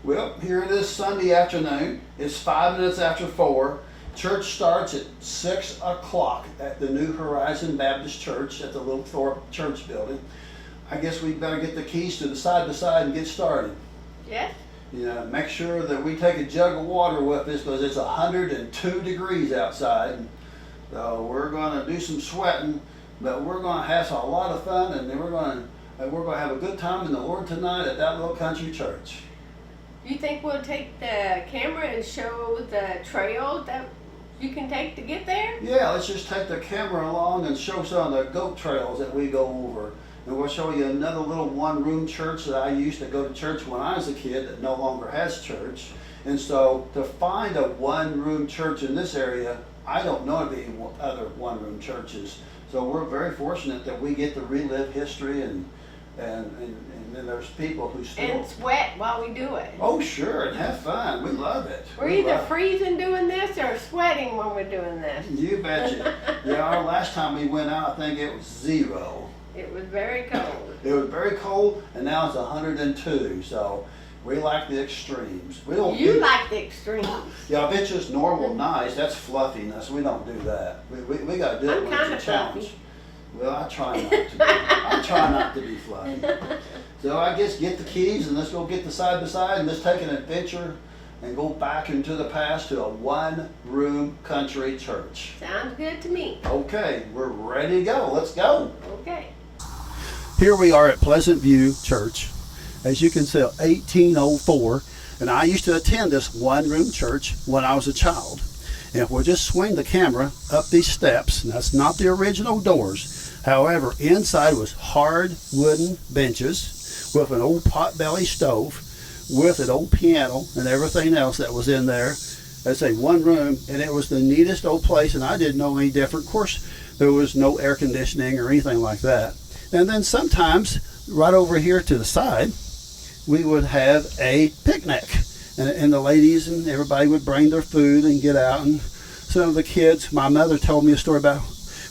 Well, here it is Sunday afternoon. It's 5 minutes after 4. Church starts at 6 o'clock at the New Horizon Baptist Church at the little Thorpe church building. I guess we better get the keys to the side by side and get started. Yes. You know, make sure that we take a jug of water with us because it's 102 degrees outside. So we're going to do some sweating, but we're going to have a lot of fun, and then we're going to have a good time in the Lord tonight at that little country church. You think we'll take the camera and show the trail that you can take to get there? Yeah, let's just take the camera along and show some of the goat trails that we go over. And we'll show you another little one-room church that I used to go to church when I was a kid that no longer has church. And so to find a one-room church in this area, I don't know of any other one-room churches. So we're very fortunate that we get to relive history and then there's people who still... And sweat while we do it. Oh, sure, and have fun. We love it. We're either freezing doing this or sweating when we're doing this. You betcha. Yeah, our last time we went out, I think it was 0. It was very cold. It was very cold, and now it's 102. So we like the extremes. We don't. You like the extremes. Yeah, if it's just normal, nice, that's fluffiness. We don't do that. We got to do it when it's a challenge. Fluffy. Well, I try not to. I try not to be fluffy. So I guess get the keys and let's go get the side by side and let's take an adventure and go back into the past to a one-room country church. Sounds good to me. Okay, we're ready to go. Let's go. Okay. Here we are at Pleasant View Church. As you can see, 1804. And I used to attend this one-room church when I was a child. And if we'll just swing the camera up these steps, and that's not the original doors. However, inside was hard wooden benches with an old potbelly stove, with an old piano and everything else that was in there. That's a one room, and it was the neatest old place, and I didn't know any different. Of course, there was no air conditioning or anything like that. And then sometimes, right over here to the side, we would have a picnic. And the ladies and everybody would bring their food and get out. And some of the kids, my mother told me a story about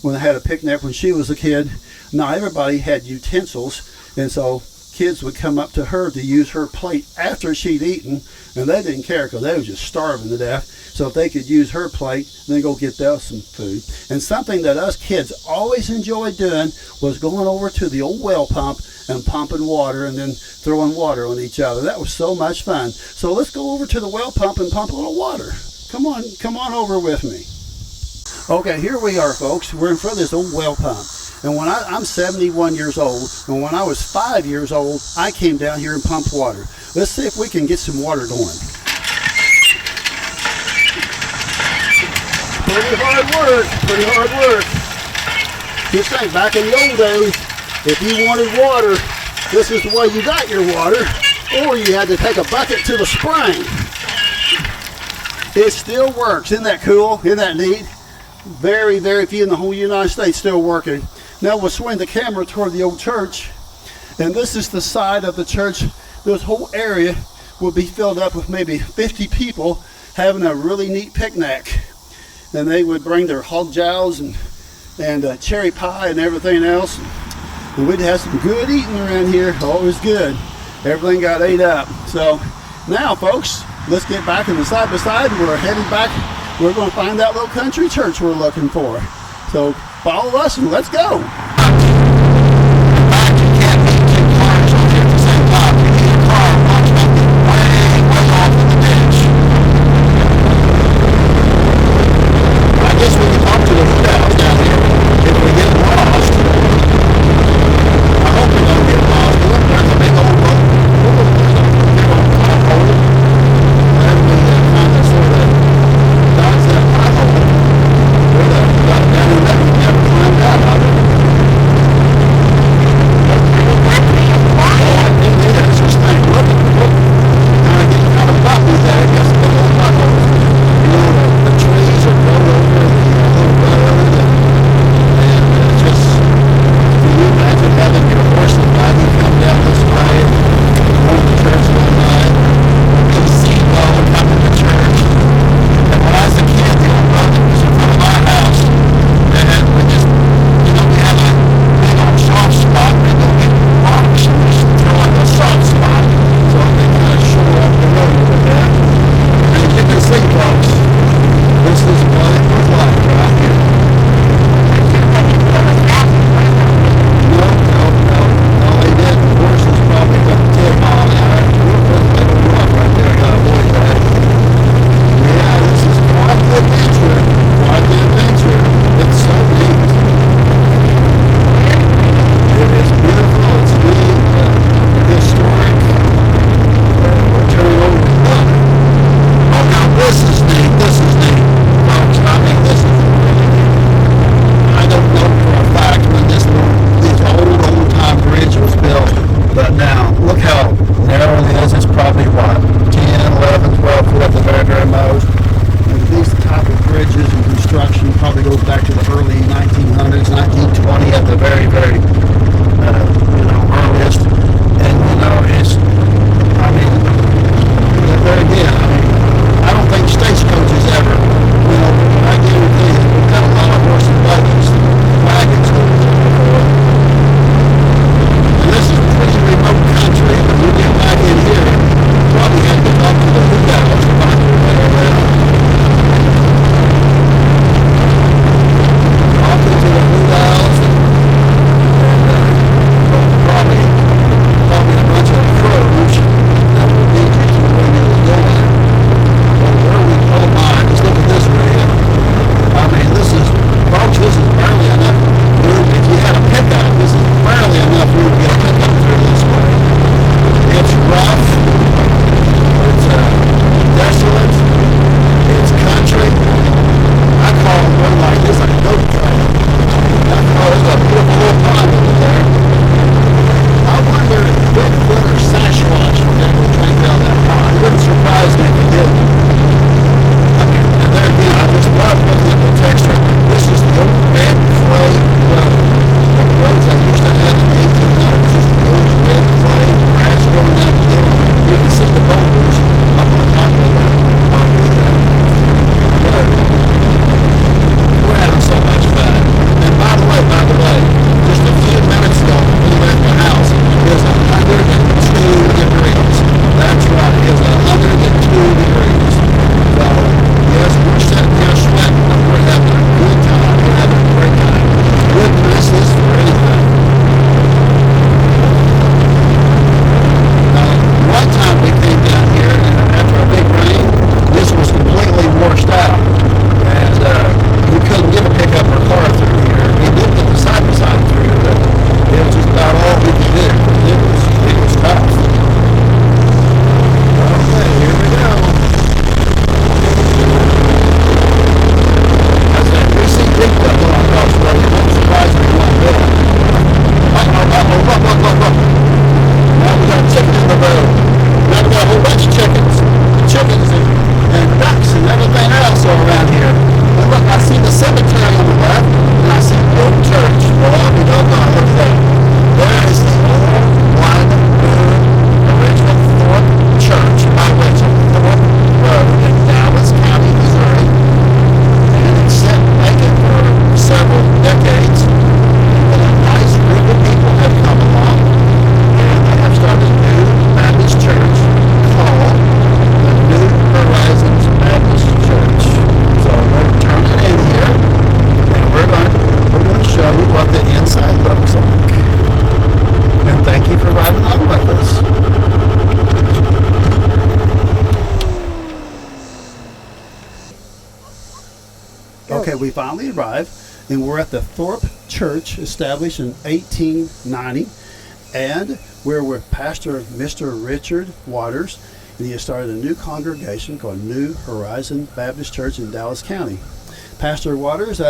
when they had a picnic when she was a kid. Now everybody had utensils, and so kids would come up to her to use her plate after she'd eaten, and they didn't care because they were just starving to death. So if they could use her plate, then go get them some food. And something that us kids always enjoyed doing was going over to the old well pump and pumping water and then throwing water on each other. That was so much fun. So let's go over to the well pump and pump a little water. Come on over with me. Okay, here we are, folks. We're in front of this old well pump. And when I'm 71 years old, and when I was 5 years old, I came down here and pumped water. Let's see if we can get some water going. Pretty hard work. Just think, back in the old days, if you wanted water, this is the way you got your water, or you had to take a bucket to the spring. It still works. Isn't that cool? Isn't that neat? Very, very few in the whole United States still working. Now we'll swing the camera toward the old church, and this is the side of the church. This whole area will be filled up with maybe 50 people having a really neat picnic. And they would bring their hog jows and cherry pie and everything else. And we'd have some good eating around here. Always good. Everything got ate up. So now, folks, let's get back in the side by side. We're headed back. We're going to find that little country church we're looking for. So follow us and let's go. we finally arrived, and we're at the Thorpe Church, established in 1890, and we're with Pastor Mr. Richard Waters, and he has started a new congregation called New Horizon Baptist Church in Dallas County. Pastor Waters,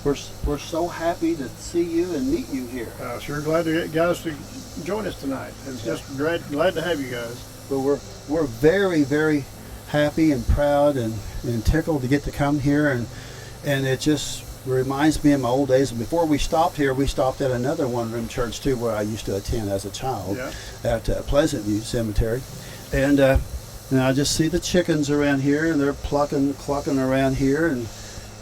we're so happy to see you and meet you here. Sure glad to get guys to join us tonight. It's just glad to have you guys. But we're very, very happy and proud and tickled to get to come here, and it just reminds me of my old days. Before we stopped here, we stopped at another one-room church too, where I used to attend as a child, at Pleasant View Cemetery, and I just see the chickens around here, and they're clucking around here, and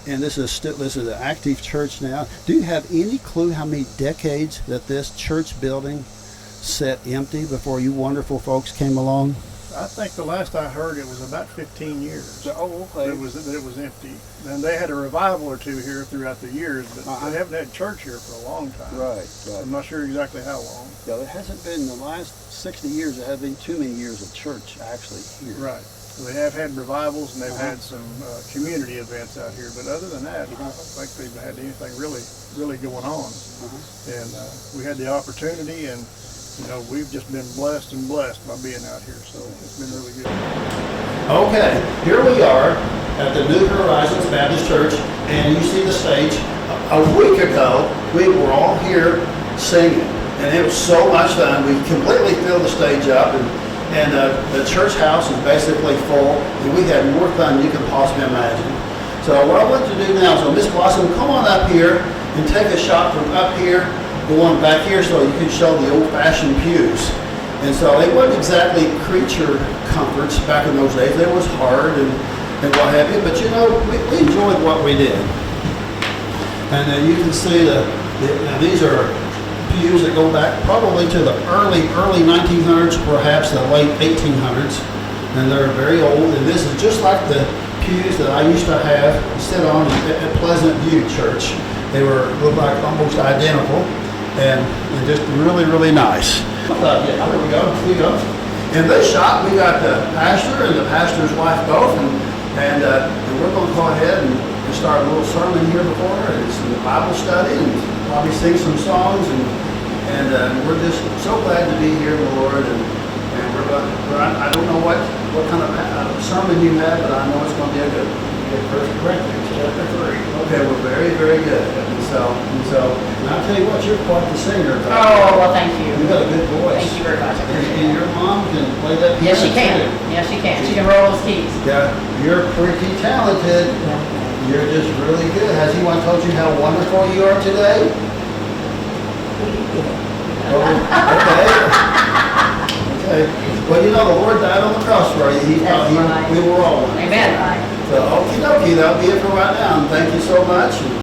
this is an active church now. Do you have any clue how many decades that this church building sat empty before you wonderful folks came along? I think the last I heard it was about 15 years. Oh, okay. That it was empty. And they had a revival or two here throughout the years, but they haven't had church here for a long time. Right. I'm not sure exactly how long. Yeah, it hasn't been the last 60 years. There have been too many years of church actually here. Right. So they have had revivals, and they've had some community events out here. But other than that, I don't think they've had anything really going on. And we had the opportunity, and we've just been blessed by being out here. So it's been really good. Okay, here we are at the New Horizons Baptist Church, and you see the stage. A week ago, we were all here singing, and it was so much fun. We completely filled the stage up, and the church house is basically full, and we had more fun than you can possibly imagine. So what I want to do now is, Miss Blossom, come on up here and take a shot from up here, going back here, so you can show the old-fashioned pews. And so they weren't exactly creature comforts back in those days. It was hard and what have you, but we enjoyed what we did. And then you can see now these are pews that go back probably to the early 1900s, perhaps the late 1800s, and they're very old. And this is just like the pews that I used to have sit on at Pleasant View Church. They looked like almost identical, and just really, really nice. Yeah, there we go. In this shot, we got the pastor and the pastor's wife both, and we're going to go ahead and start a little sermon here before her, and some Bible study, and probably sing some songs, and we're just so glad to be here, Lord, and I don't know what kind of sermon you have, but I know it's going to be a good one. First Corinthians chapter 3. Okay, we're very, very good. And I'll tell you what, you're quite the singer. Oh, well, thank you. You've got a good voice. Thank you very much. And your mom can play that piano. Yes, she can. Too. Yes, she can. She can roll those keys. Yeah, you're pretty talented. You're just really good. Has anyone told you how wonderful you are today? Oh, okay. Well, the Lord died on the cross for you. We were all one. Amen. So, okie dokie, that'll be it for right now. And thank you so much.